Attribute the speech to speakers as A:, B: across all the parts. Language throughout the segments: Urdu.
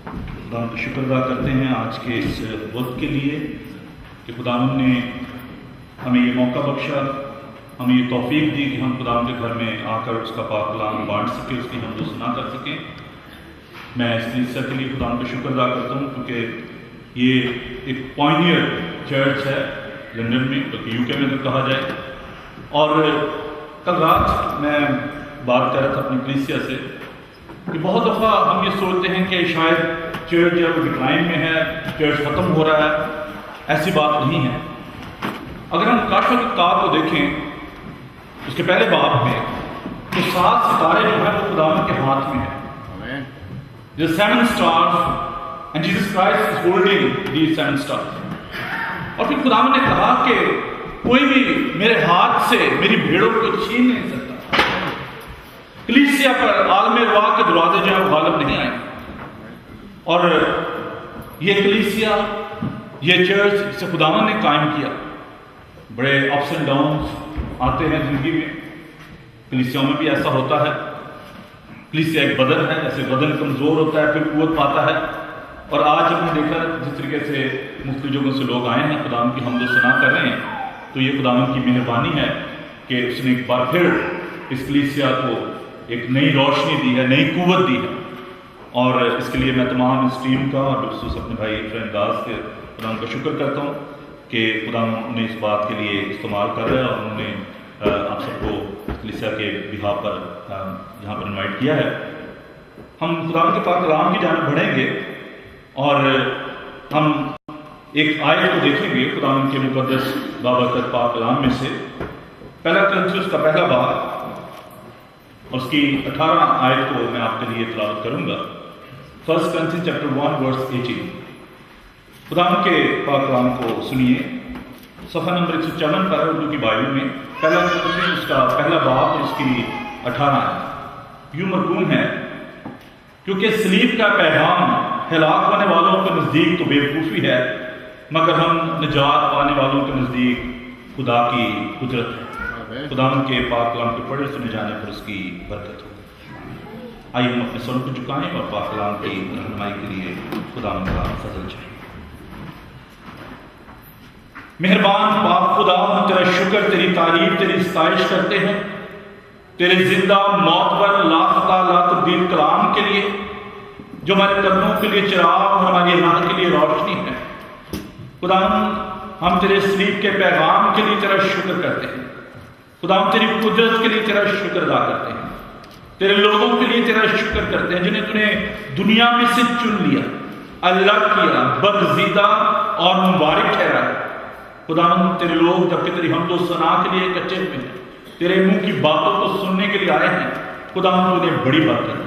A: خدا کا شکر ادا کرتے ہیں آج کے اس وقت کے لیے کہ خدا نے ہمیں یہ موقع بخشا، ہمیں یہ توفیق دی کہ ہم خدا کے گھر میں آ کر اس کا پاک کلام بانٹ سکیں، اس کی حمد و ثنا کر سکیں۔ میں اس کلیسیا کے لیے خدا کا شکر ادا کرتا ہوں کیونکہ یہ ایک پائنیئر چرچ ہے لندن میں، بلکہ یو کے میں تو کہا جائے۔ اور کل رات میں بات کر رہا تھا اپنی کلیسیا سے کہ بہت دفعہ ہم یہ سوچتے ہیں کہ شاید چرچ جو ہے ڈکلائن میں ہے، چرچ ختم ہو رہا ہے۔ ایسی بات نہیں ہے۔ اگر ہم کاشف کتاب کو دیکھیں اس کے پہلے باب میں تو 7 ستارے جو ہیں وہ خداوند کے ہاتھ میں ہیں۔ The 7 stars and Jesus Christ is holding these 7 stars۔ اور پھر خداوند نے کہا کہ کوئی بھی میرے ہاتھ سے میری بھیڑوں کو چھین نہیں سکتا۔ کلیسیا پر عالم ارواح کے دروازے جو ہے وہ غالب نہیں آئے، اور یہ کلیسیا، یہ چرچ جسے خداوند نے قائم کیا، بڑے اپس اینڈ ڈاؤنس آتے ہیں زندگی میں، کلیسیوں میں بھی ایسا ہوتا ہے۔ کلیسیا ایک بدن ہے، جیسے بدن کمزور ہوتا ہے پھر قوت پاتا ہے، اور آج ہم نے دیکھا جس طریقے سے مختلف جگہوں سے لوگ آئے ہیں خداوند کی حمد و ثنا کر رہے ہیں، تو یہ خداوند کی مہربانی ہے کہ اس نے ایک بار پھر اس کلیسیا کو ایک نئی روشنی دی ہے، نئی قوت دی ہے۔ اور اس کے لیے میں تمام اس ٹیم کا اور بالخصوص اپنے بھائی فرینڈ داس کے خداوند کا شکر کرتا ہوں کہ خداوند انہیں اس بات کے لیے استعمال کر رہا ہے، اور انہوں نے آپ سب کو کلیسیا کے بہا پر یہاں پر انوائٹ کیا ہے۔ ہم خداوند کے پاک کلام کی جانب بڑھیں گے اور ہم ایک آیت کو دیکھیں گے خداوند کے مقدس بابرکت پاک کلام میں سے، پہلا کرنتھیوس کا پہلا باب اور اس کی 18 آیت کو میں آپ کے لیے تلاوت کروں گا۔ 1 Corinthians chapter 1 verse 18۔ خداوند کے پاک کلام کو سنیے، صفحہ نمبر 154 پر اردو کی بائبل میں، پہلا کرنتھیوس اس کا پہلا باب اور اس کی 18 آیت یوں مرقوم ہے، کیونکہ صلیب کا پیغام ہلاک ہونے والوں کے نزدیک تو بیوقوفی ہے، مگر ہم نجات پانے والوں کے نزدیک خدا کی قدرت ہے۔ خداوند کے پاک کلام کے پڑھے سنے جانے پر اس کی برکت ہو۔ آئیے ہم اپنے سروں کو جھکائیں اور پاک کلام کی رہنمائی کے لیے خداوند کا فضل چاہیے۔ مہربان پاک خدا، ہم تیرا شکر، تیری تعریف، تیری ستائش کرتے ہیں تیرے زندہ معتبر لافتہ لا تبدیل کلام کے لیے، جو ہمارے قدموں کے لیے چراغ اور ہماری راہ کے لیے روشنی ہے۔ خداوند ہم تیرے صلیب کے پیغام کے لیے تیرا شکر کرتے ہیں، خداوند تیری قدرت کے لیے تیرا شکر ادا کرتے ہیں، تیرے لوگوں کے لیے تیرا شکر کرتے ہیں جنہیں تو نے دنیا میں سے چن لیا، الگ کیا، برگزیدہ اور مبارک ٹھہرایا۔ خداوند تیرے لوگ جبکہ تیری حمد و ثنا کے لیے کچے ہوئے ہیں، تیرے منہ کی باتوں کو سننے کے لیے آئے ہیں، خداوند تو انہیں بڑی برکت ہے۔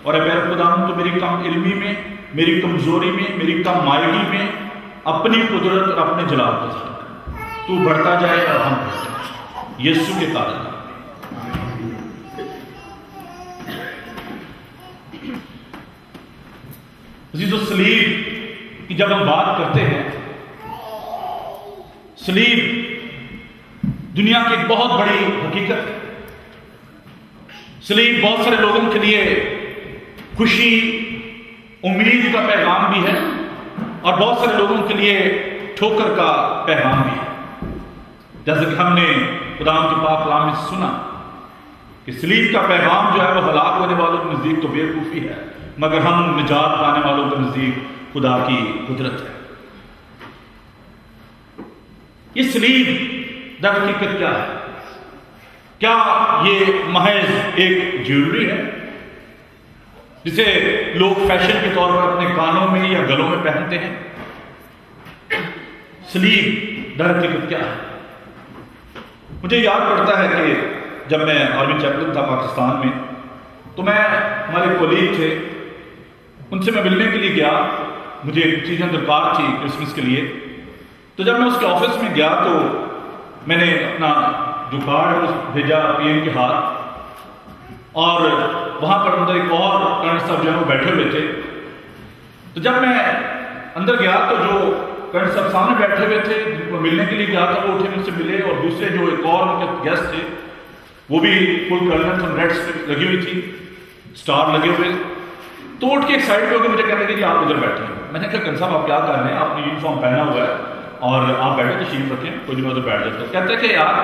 A: اور اے میرے خداوند تو میری کم علمی میں، میری کمزوری میں، میری کم مائگی میں اپنی قدرت اور اپنے جلال کو ظاہر کر، تو بڑھتا جائے اور ہم بڑھتے جائیں، یسوع کے قابل۔ عزیزو، صلیب کی جب ہم بات کرتے ہیں، صلیب دنیا کی ایک بہت بڑی حقیقت ہے۔ صلیب بہت سارے لوگوں کے لیے خوشی، امید کا پیغام بھی ہے، اور بہت سارے لوگوں کے لیے ٹھوکر کا پیغام بھی ہے۔ جیسے کہ ہم نے خداوند کے پاک کلام میں سنا کہ صلیب کا پیغام جو ہے وہ ہلاک ہونے والوں کے نزدیک تو بیوقوفی ہے، مگر ہم نجات پانے والوں کے نزدیک خدا کی قدرت ہے۔ یہ صلیب در حقیقت کیا ہے؟ کیا یہ محض ایک جیولری ہے جسے لوگ فیشن کے طور پر اپنے کانوں میں یا گلوں میں پہنتے ہیں؟ صلیب در حقیقت کیا ہے؟ مجھے یاد پڑتا ہے کہ جب میں آرمی چیپلن تھا پاکستان میں، تو میں ہمارے کولیگ تھے، ان سے میں ملنے کے لیے گیا، مجھے ایک چیزیں درکار تھی کرسمس کے لیے۔ تو جب میں اس کے آفس میں گیا تو میں نے اپنا جو کارڈ بھیجا پی ایم کے ہاتھ، اور وہاں پر اندر ایک اور کرنل صاحب جو ہے وہ بیٹھے ہوئے تھے۔ تو جب میں اندر گیا تو جو کرنل صاحب سامنے بیٹھے ہوئے تھے جن کو ملنے کے لیے گیا تھا، وہ اٹھے مجھ سے ملے، اور دوسرے جو ایک اور ان کے گیسٹ تھے وہ بھی فل کرنل ریڈ لگی ہوئی تھی، اسٹار لگے ہوئے۔ تو اٹھ کے ایک سائڈ پہ ہو کے مجھے کہنے لگے جی آپ ادھر بیٹھے ہیں. میں نے کہا کنس صاحب آپ کیا کر رہے ہیں, آپ نے یونیفارم پہنا ہوا ہے اور آپ بیٹھے تشریف رکھیں, کوئی نہیں میں ادھر بیٹھ جاتا ہوں. کہتے ہیں کہ یار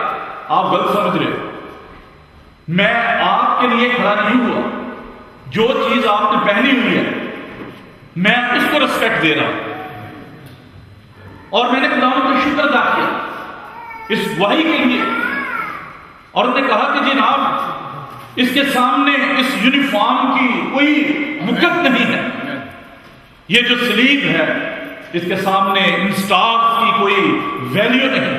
A: آپ غلط سمجھ رہے ہو, میں آپ کے لیے کھڑا نہیں ہوا, جو چیز آپ نے پہنی ہوئی ہے میں اس کو رسپیکٹ دے رہا ہوں. اور میں نے خداوند کا شکر ادا کیا اس وحی کے لیے, اور انہوں نے کہا کہ جناب اس کے سامنے اس یونیفارم کی کوئی مقت نہیں ہے, یہ جو سلیب ہے اس کے سامنے ان سٹارز کی کوئی ویلیو نہیں.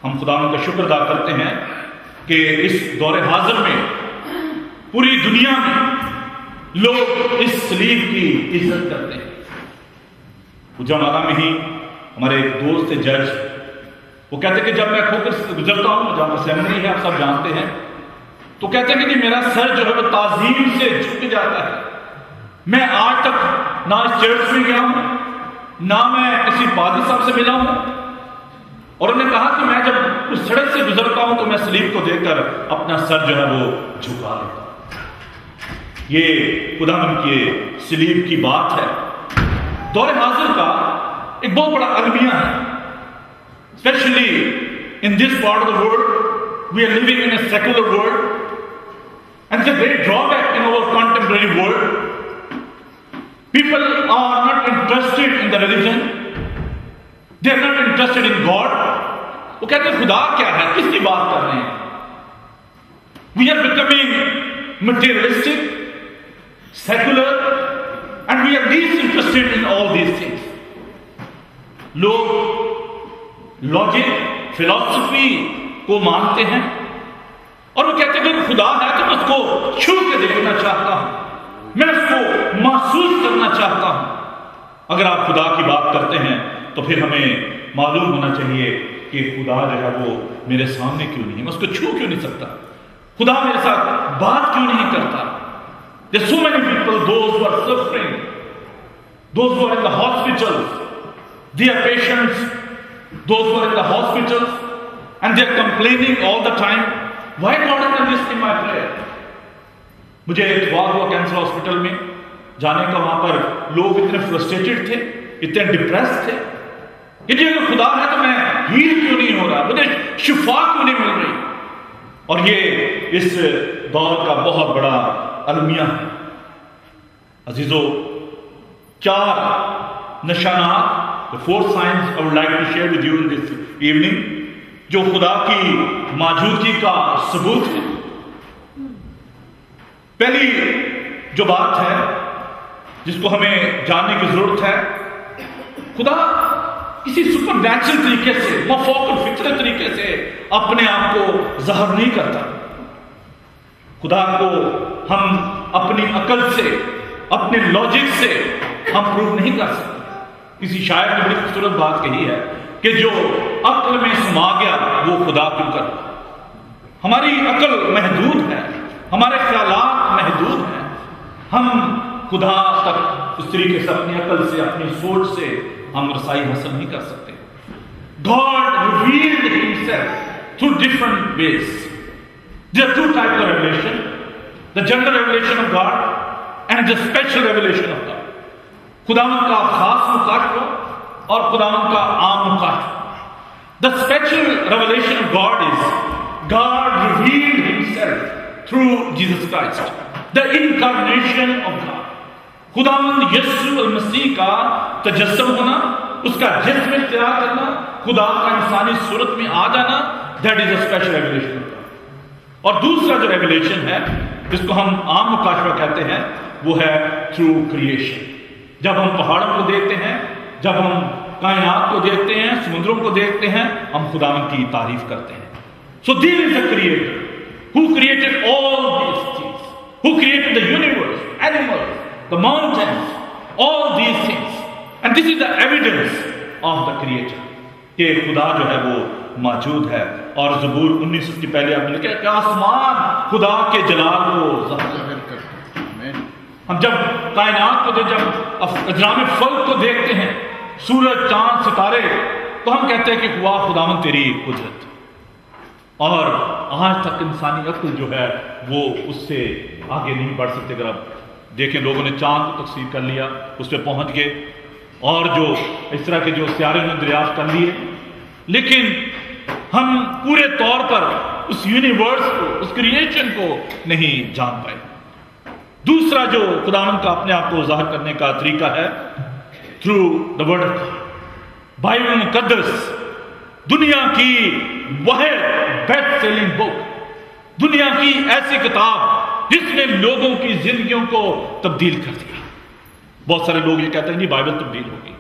A: ہم خداوند کا شکر ادا کرتے ہیں کہ اس دور حاضر میں پوری دنیا میں لوگ اس سلیب کی عزت کرتے ہیں. جامعہ میں ہی ہمارے ایک دوست تھے جج, وہ کہتے ہیں کہ جب میں کھو کر گزرتا ہوں, جہاں سیمنری ہے آپ سب جانتے ہیں, تو کہتے ہیں کہ جی میرا سر جو ہے وہ تعظیم سے جھک جاتا ہے. میں آج تک نہ اس چرچ میں گیا ہوں, نہ میں کسی پادری صاحب سے ملا ہوں, اور انہوں نے کہا کہ میں جب اس سڑک سے گزرتا ہوں تو میں سلیب کو دیکھ کر اپنا سر جو ہے وہ جھکا لیتا ہوں. یہ خداوند کے سلیب کی بات ہے. دور حاضر کا ایک بہت بڑا المیہ ہے, especially in this part of the world. We are living in a secular world and it's a great drawback in our contemporary world. People are not interested in the religion. They are not interested in God. وہ کہتے ہیں خدا کیا ہے, کس کی بات کر رہے ہیں. We are becoming materialistic, secular, and we are least interested in all these things. لوگ لاجک, فلاسفی کو مانتے ہیں اور وہ کہتے ہیں کہ خدا ہے تو میں اس کو چھو کے دیکھنا چاہتا ہوں, میں اس کو محسوس کرنا چاہتا ہوں. اگر آپ خدا کی بات کرتے ہیں تو پھر ہمیں معلوم ہونا چاہیے کہ خدا جو ہے وہ میرے سامنے کیوں نہیں ہے, میں اس کو چھو کیوں نہیں سکتا, خدا میرے ساتھ بات کیوں نہیں کرتا. There are so many people, those who are suffering, those who are in the hospitals, they are patients, those who are in the hospitals and they are complaining all the time, why God is not listening my prayer. مجھے اتفاق ہوا کینسر ہاسپٹل میں جانے کا, وہاں پر لوگ اتنے فرسٹریٹڈ تھے, اتنے ڈپریس تھے کہ جی اگر خدا ہے تو میں ہیل کیوں نہیں ہو رہا, مجھے شفا کیوں نہیں مل رہی. اور یہ اس دور کا بہت بڑا المیہ ہے. عزیزو, 4 نشانات, the 4 signs I would like to share with you in this evening, جو خدا کی موجودگی کا ثبوت ہے. پہلی جو بات ہے جس کو ہمیں جاننے کی ضرورت ہے, خدا کسی سپر نیچرل طریقے سے, مفوق الفطرت طریقے سے اپنے آپ کو ظاہر نہیں کرتا. خدا کو ہم اپنی عقل سے, اپنے لاجک سے ہم پروف نہیں کر سکتے. کسی شاعر نے بڑی خوبصورت بات کہی ہے کہ جو عقل میں سما گیا وہ خدا کیوں کر. ہماری عقل محدود ہے, ہمارے خیالات محدود ہیں, ہم خدا تک اس طریقے سے اپنی عقل سے, اپنی سوچ سے ہم رسائی حاصل نہیں کر سکتے. God revealed himself through different ways. There are 2 types of revelation, the general revelation of God and the special revelation of God. خداوند کا خاص مکاشفہ اور خداوند کا عام مکاشفہ. The special revelation of God is God revealed himself through Jesus Christ, the incarnation of God. خداوند یسوع المسیح کا تجسم ہونا, اس کا جسم اختیار کرنا, خدا کا انسانی صورت میں آ جانا, that is a special revelation of God. اور دوسرا جو ریویلیشن ہے جس کو ہم عام مکاشفہ کہتے ہیں وہ ہے through creation. جب ہم پہاڑوں کو دیکھتے ہیں, جب ہم کائنات کو دیکھتے ہیں, سمندروں کو دیکھتے ہیں, ہم خداوند کی تعریف کرتے ہیں. So there is a creator who created all these things, who created the universe, animals, the mountains, all these things. And this is the evidence of the creator کہ خدا جو ہے وہ موجود ہے. اور زبور 19 کی پہلے آپ نے لکھا کہ آسمان خدا کے جلال کو ظاہر کرتے ہیں. ہم جب کائنات کو جب اجرام فلک کو دیکھتے ہیں, سورج, چاند, ستارے, تو ہم کہتے ہیں کہ واہ خداوند تیری قدرت. اور آج تک انسانی عقل جو ہے وہ اس سے آگے نہیں بڑھ سکتے. اگر آپ دیکھیں لوگوں نے چاند کو تقسیم کر لیا، اس پہ پہنچ گئے، اور جو اس طرح کے جو سیارے نے دریافت کر لیے، لیکن ہم پورے طور پر اس یونیورس کو، اس کریشن کو نہیں جان پائے۔ دوسرا جو خداوند کا اپنے آپ کو ظاہر کرنے کا طریقہ ہے through the word of God, Bible مقدس دنیا کی واحد بیسٹ سیلنگ بک، دنیا کی ایسی کتاب جس نے لوگوں کی زندگیوں کو تبدیل کر دیا۔ بہت سارے لوگ یہ کہتے ہیں جی بائبل تبدیل ہوگی،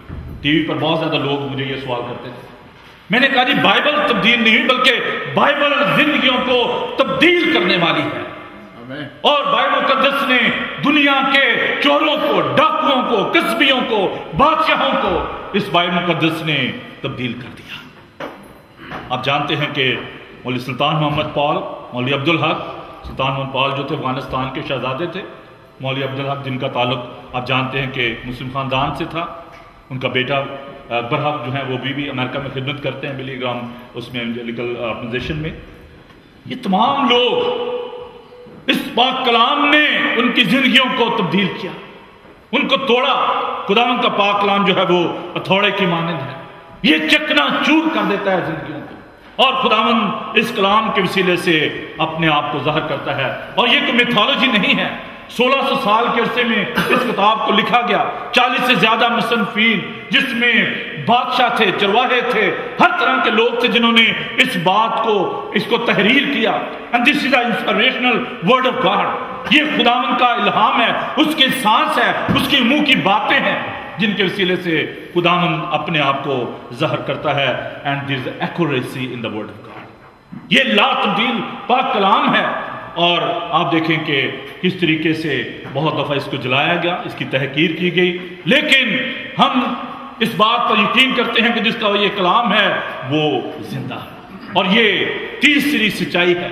A: ٹی وی پر بہت زیادہ لوگ مجھے یہ سوال کرتے تھے، میں نے کہا جی بائبل تبدیل نہیں ہوئی، بلکہ بائبل زندگیوں کو تبدیل کرنے والی ہے، اور بائبل مقدس نے دنیا کے چوروں کو، ڈاکوؤں کو، قصبیوں کو، بادشاہوں کو اس بائبل مقدس نے تبدیل کر دیا۔ آپ جانتے ہیں کہ مولوی سلطان محمد پال، مولوی عبدالحق، سلطان محمد پال جو تھے افغانستان کے شہزادے تھے، مولوی عبدالحق جن کا تعلق آپ جانتے ہیں کہ مسلم خاندان سے تھا، ان کا بیٹا اکبر حق جو ہیں وہ بھی امریکہ میں خدمت کرتے ہیں بلی گرام اس میں ایونجیلیکل آرگنائزیشن میں۔ یہ تمام لوگ اس پاک کلام نے ان کی زندگیوں کو تبدیل کیا، ان کو توڑا۔ خداوند کا پاک کلام جو ہے وہ ہتھوڑے کی مانند ہے، یہ چکنا چور کر دیتا ہے زندگیوں کو، اور خداوند اس کلام کے وسیلے سے اپنے آپ کو ظاہر کرتا ہے۔ اور یہ کوئی میتھولوجی نہیں ہے، 1600 سال کے عرصے میں اس کتاب کو لکھا گیا، 40 سے زیادہ مصنفین جس میں بادشاہ تھے، چرواہے تھے، ہر طرح کے لوگ تھے جنہوں نے اس بات کو، اس کو تحریر کیا۔ and this is the inspirational word of God، یہ خداوند کا الہام ہے، اس کے سانس ہے، اس کے منہ کی باتیں ہیں جن کے وسیلے سے خداوند اپنے آپ کو ظاہر کرتا ہے۔ and there is accuracy in the word of God، یہ لا تبدیل پاک کلام ہے۔ اور آپ دیکھیں کہ کس طریقے سے بہت دفعہ اس کو جلایا گیا، اس کی تحقیر کی گئی، لیکن ہم اس بات پر یقین کرتے ہیں کہ جس کا یہ کلام ہے وہ زندہ ہے، اور یہ تیسری سچائی ہے،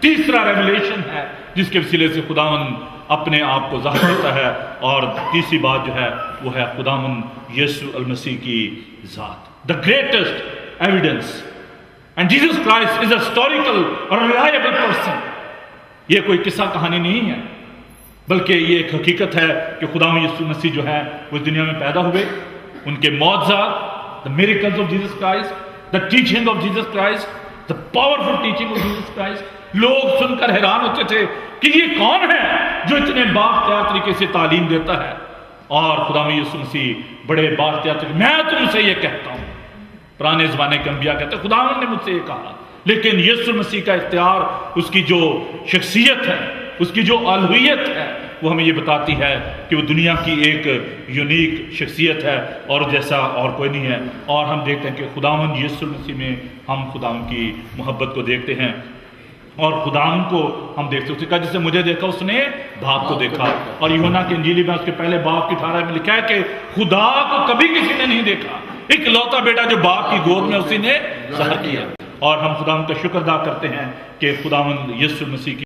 A: تیسرا ریویلیشن ہے جس کے وسیلے سے خداوند اپنے آپ کو ظاہر کرتا ہے۔ اور تیسری بات جو ہے وہ ہے خداوند یسوع المسیح کی ذات، the greatest evidence، and Jesus Christ is a historical or reliable person۔ یہ کوئی قصہ کہانی نہیں ہے، بلکہ یہ ایک حقیقت ہے کہ خداوند یسوع مسیح جو ہے وہ دنیا میں پیدا ہوئے، ان کے معجزات، the miracles of Jesus Christ، the teaching of Jesus Christ، the powerful teaching of Jesus Christ، لوگ سن کر حیران ہوتے تھے کہ یہ کون ہے جو اتنے بااختیار طریقے سے تعلیم دیتا ہے۔ اور خداوند یسوع مسیح بڑے بااختیار طریقے، میں تم سے یہ کہتا ہوں، پرانے زمانے کے انبیاء کہتے ہیں خداوند نے مجھ سے یہ کہا، لیکن یسوع مسیح کا اختیار، اس کی جو شخصیت ہے، اس کی جو الوہیت ہے، وہ ہمیں یہ بتاتی ہے کہ وہ دنیا کی ایک یونیک شخصیت ہے اور جیسا اور کوئی نہیں ہے۔ اور ہم دیکھتے ہیں کہ خداوند یسوع مسیح میں ہم خداوند کی محبت کو دیکھتے ہیں، اور خداوند کو ہم دیکھتے ہیں، اس نے کہا جسے مجھے دیکھا اس نے باپ کو دیکھا۔ اور یوحنا کی انجیلی میں اس کے پہلے باپ کی 18 میں لکھا ہے کہ خدا کو کبھی کسی نے نہیں دیکھا، ایک لوتا بیٹا جو باپ کی گود میں اسی نے ظاہر کیا۔ اور ہم خداوند کا شکر ادا کرتے ہیں کہ خداوند یسوع مسیح کی